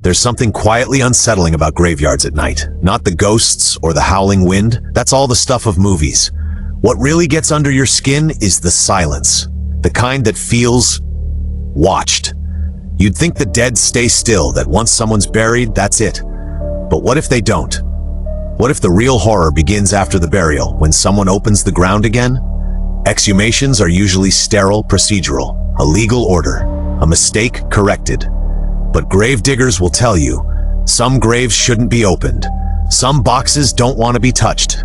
There's something quietly unsettling about graveyards at night. Not the ghosts or the howling wind, that's all the stuff of movies. What really gets under your skin is the silence. The kind that feels watched. You'd think the dead stay still, that once someone's buried, that's it. But what if they don't? What if the real horror begins after the burial, when someone opens the ground again? Exhumations are usually sterile, procedural, a legal order, a mistake corrected. But grave diggers will tell you, some graves shouldn't be opened. Some boxes don't want to be touched.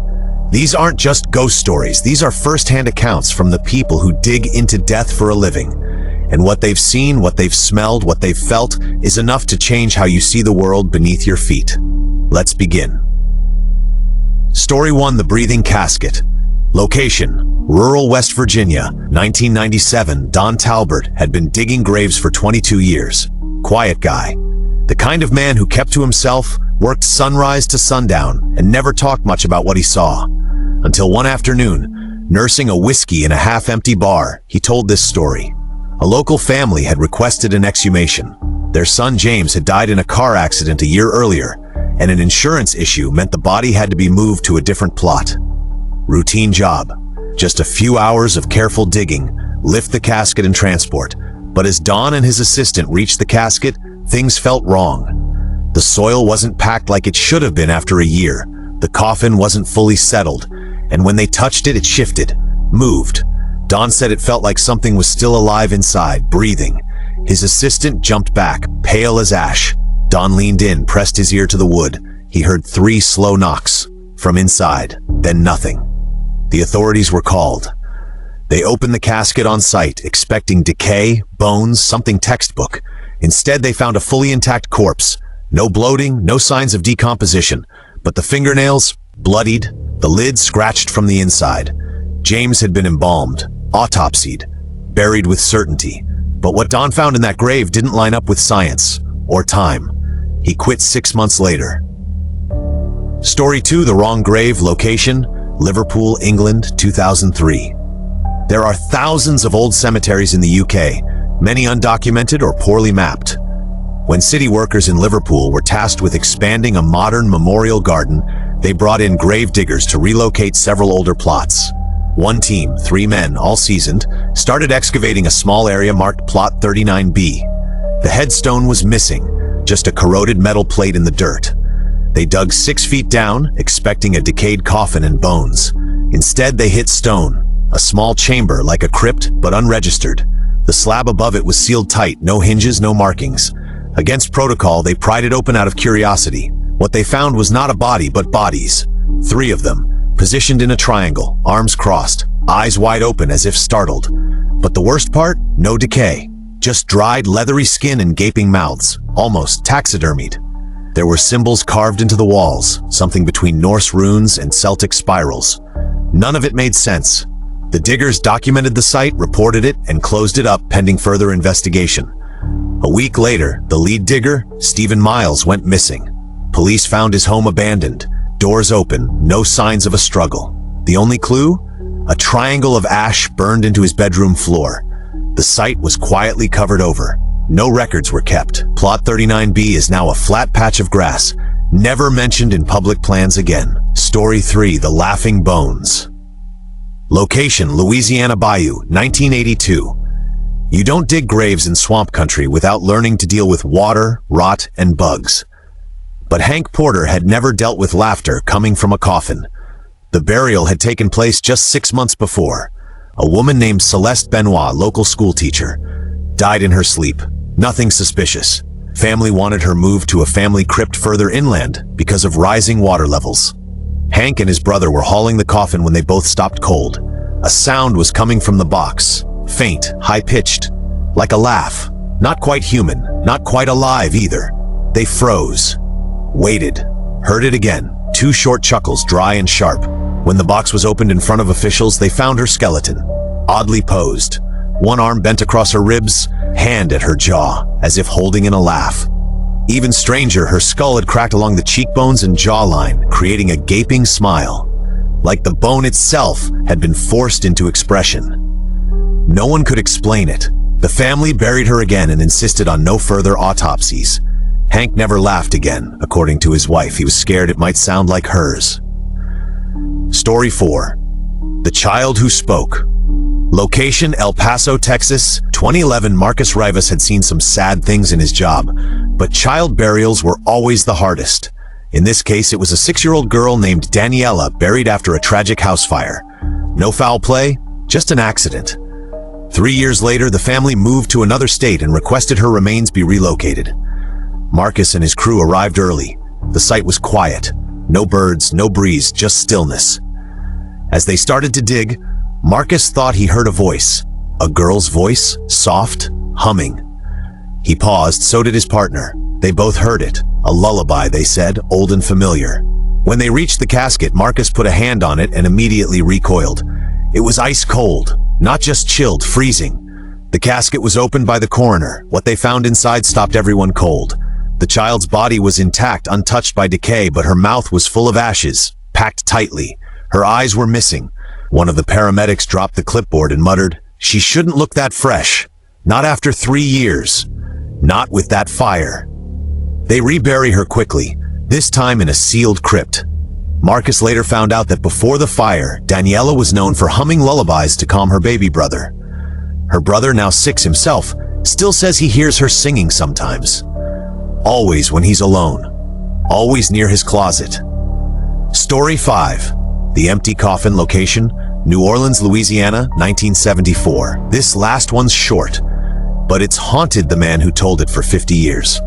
These aren't just ghost stories, these are first-hand accounts from the people who dig into death for a living. And what they've seen, what they've smelled, what they've felt is enough to change how you see the world beneath your feet. Let's begin. Story 1: The Breathing Casket. Location: rural West Virginia, 1997. Don Talbert had been digging graves for 22 years. Quiet guy. The kind of man who kept to himself, worked sunrise to sundown, and never talked much about what he saw. Until one afternoon, nursing a whiskey in a half-empty bar, he told this story. A local family had requested an exhumation. Their son James had died in a car accident a year earlier, and an insurance issue meant the body had to be moved to a different plot. Routine job. Just a few hours of careful digging, lift the casket and transport. But as Don and his assistant reached the casket, things felt wrong. The soil wasn't packed like it should have been after a year. The coffin wasn't fully settled, and when they touched it, it shifted, moved. Don said it felt like something was still alive inside, breathing. His assistant jumped back, pale as ash. Don leaned in, pressed his ear to the wood. He heard 3 slow knocks. From inside, then nothing. The authorities were called. They opened the casket on site, expecting decay, bones, something textbook. Instead, they found a fully intact corpse. No bloating, no signs of decomposition. But the fingernails, bloodied, the lid scratched from the inside. James had been embalmed, autopsied, buried with certainty. But what Don found in that grave didn't line up with science or time. He quit 6 months later. Story 2: The Wrong Grave. Location: Liverpool, England, 2003. There are thousands of old cemeteries in the UK, many undocumented or poorly mapped. When city workers in Liverpool were tasked with expanding a modern memorial garden, they brought in grave diggers to relocate several older plots. One team, 3 men, all seasoned, started excavating a small area marked Plot 39B. The headstone was missing, just a corroded metal plate in the dirt. They dug 6 feet down, expecting a decayed coffin and bones. Instead, they hit stone. A small chamber like a crypt, but unregistered. The slab above it was sealed tight, no hinges, no markings. Against protocol, they pried it open out of curiosity. What they found was not a body, but bodies. 3 of them, positioned in a triangle, arms crossed, eyes wide open as if startled. But the worst part? No decay. Just dried, leathery skin and gaping mouths, almost taxidermied. There were symbols carved into the walls, something between Norse runes and Celtic spirals. None of it made sense. The diggers documented the site, reported it, and closed it up pending further investigation. A week later, the lead digger, Stephen Miles, went missing. Police found his home abandoned, doors open, no signs of a struggle. The only clue? A triangle of ash burned into his bedroom floor. The site was quietly covered over. No records were kept. Plot 39B is now a flat patch of grass, never mentioned in public plans again. Story 3: The Laughing Bones. Location: Louisiana Bayou, 1982. You don't dig graves in swamp country without learning to deal with water, rot, and bugs. But Hank Porter had never dealt with laughter coming from a coffin. The burial had taken place just 6 months before. A woman named Celeste Benoit, local schoolteacher, died in her sleep. Nothing suspicious. Family wanted her moved to a family crypt further inland because of rising water levels. Hank and his brother were hauling the coffin when they both stopped cold. A sound was coming from the box, faint, high-pitched, like a laugh. Not quite human, not quite alive either. They froze, waited, heard it again. 2 short chuckles, dry and sharp. When the box was opened in front of officials, they found her skeleton, oddly posed. One arm bent across her ribs, hand at her jaw, as if holding in a laugh. Even stranger, her skull had cracked along the cheekbones and jawline, creating a gaping smile, like the bone itself had been forced into expression. No one could explain it. The family buried her again and insisted on no further autopsies. Hank never laughed again, according to his wife. He was scared it might sound like hers. Story 4. The Child Who Spoke. Location, El Paso, Texas. 2011, Marcus Rivas had seen some sad things in his job, but child burials were always the hardest. In this case, it was a 6-year-old girl named Daniela buried after a tragic house fire. No foul play, just an accident. 3 years later, the family moved to another state and requested her remains be relocated. Marcus and his crew arrived early. The site was quiet. No birds, no breeze, just stillness. As they started to dig, Marcus thought he heard a voice. A girl's voice, soft, humming. He paused, so did his partner. They both heard it. A lullaby, they said, old and familiar. When they reached the casket, Marcus put a hand on it and immediately recoiled. It was ice cold, not just chilled, freezing. The casket was opened by the coroner. What they found inside stopped everyone cold. The child's body was intact, untouched by decay, but her mouth was full of ashes, packed tightly. Her eyes were missing. One of the paramedics dropped the clipboard and muttered, "She shouldn't look that fresh. Not after 3 years. Not with that fire." They rebury her quickly, this time in a sealed crypt. Marcus later found out that before the fire, Daniela was known for humming lullabies to calm her baby brother. Her brother, now 6 himself, still says he hears her singing sometimes. Always when he's alone. Always near his closet. Story 5. The Empty Coffin. Location, New Orleans, Louisiana, 1974. This last one's short, but it's haunted the man who told it for 50 years.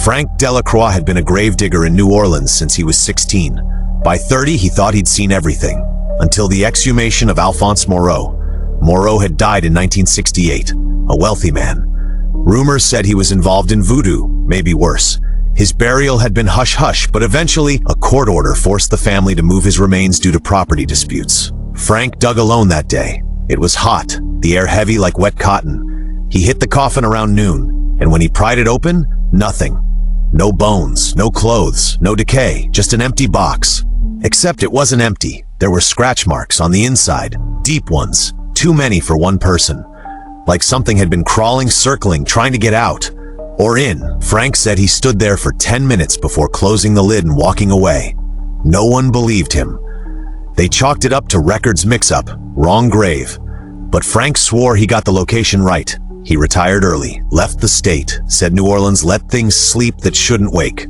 Frank Delacroix had been a gravedigger in New Orleans since he was 16. By 30, he thought he'd seen everything, until the exhumation of Alphonse Moreau. Moreau had died in 1968, a wealthy man. Rumors said he was involved in voodoo, maybe worse. His burial had been hush-hush, but eventually a court order forced the family to move his remains due to property disputes. Frank dug alone that day. It was hot, the air heavy like wet cotton. He hit the coffin around noon, and when he pried it open, nothing. No bones, no clothes, no decay, just an empty box. Except it wasn't empty. There were scratch marks on the inside, deep ones, too many for one person. Like something had been crawling, circling, trying to get out. Or in. Frank said he stood there for 10 minutes before closing the lid and walking away. No one believed him. They chalked it up to records mix-up, wrong grave. But Frank swore he got the location right. He retired early, left the state, said New Orleans let things sleep that shouldn't wake.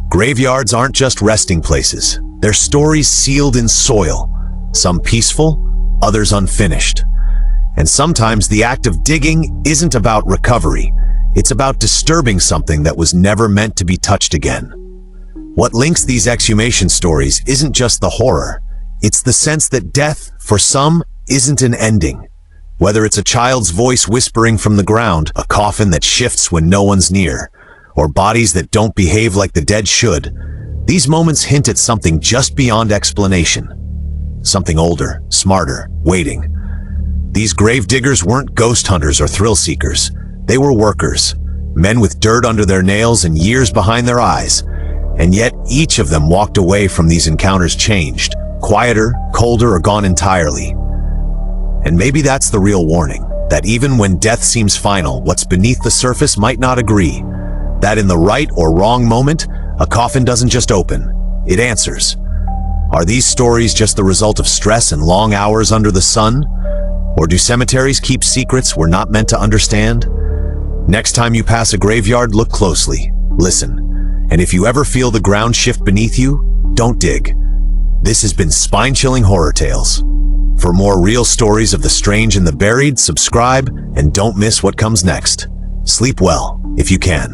Graveyards aren't just resting places. They're stories sealed in soil. Some peaceful, others unfinished. And sometimes the act of digging isn't about recovery. It's about disturbing something that was never meant to be touched again. What links these exhumation stories isn't just the horror. It's the sense that death, for some, isn't an ending. Whether it's a child's voice whispering from the ground, a coffin that shifts when no one's near, or bodies that don't behave like the dead should, these moments hint at something just beyond explanation. Something older, smarter, waiting. These grave diggers weren't ghost hunters or thrill seekers. They were workers, men with dirt under their nails and years behind their eyes. And yet each of them walked away from these encounters changed, quieter, colder, or gone entirely. And maybe that's the real warning, that even when death seems final, what's beneath the surface might not agree. That in the right or wrong moment, a coffin doesn't just open, it answers. Are these stories just the result of stress and long hours under the sun? Or do cemeteries keep secrets we're not meant to understand? Next time you pass a graveyard, look closely, listen. And if you ever feel the ground shift beneath you, don't dig. This has been Spine-Chilling Horror Tales. For more real stories of the strange and the buried, subscribe and don't miss what comes next. Sleep well, if you can.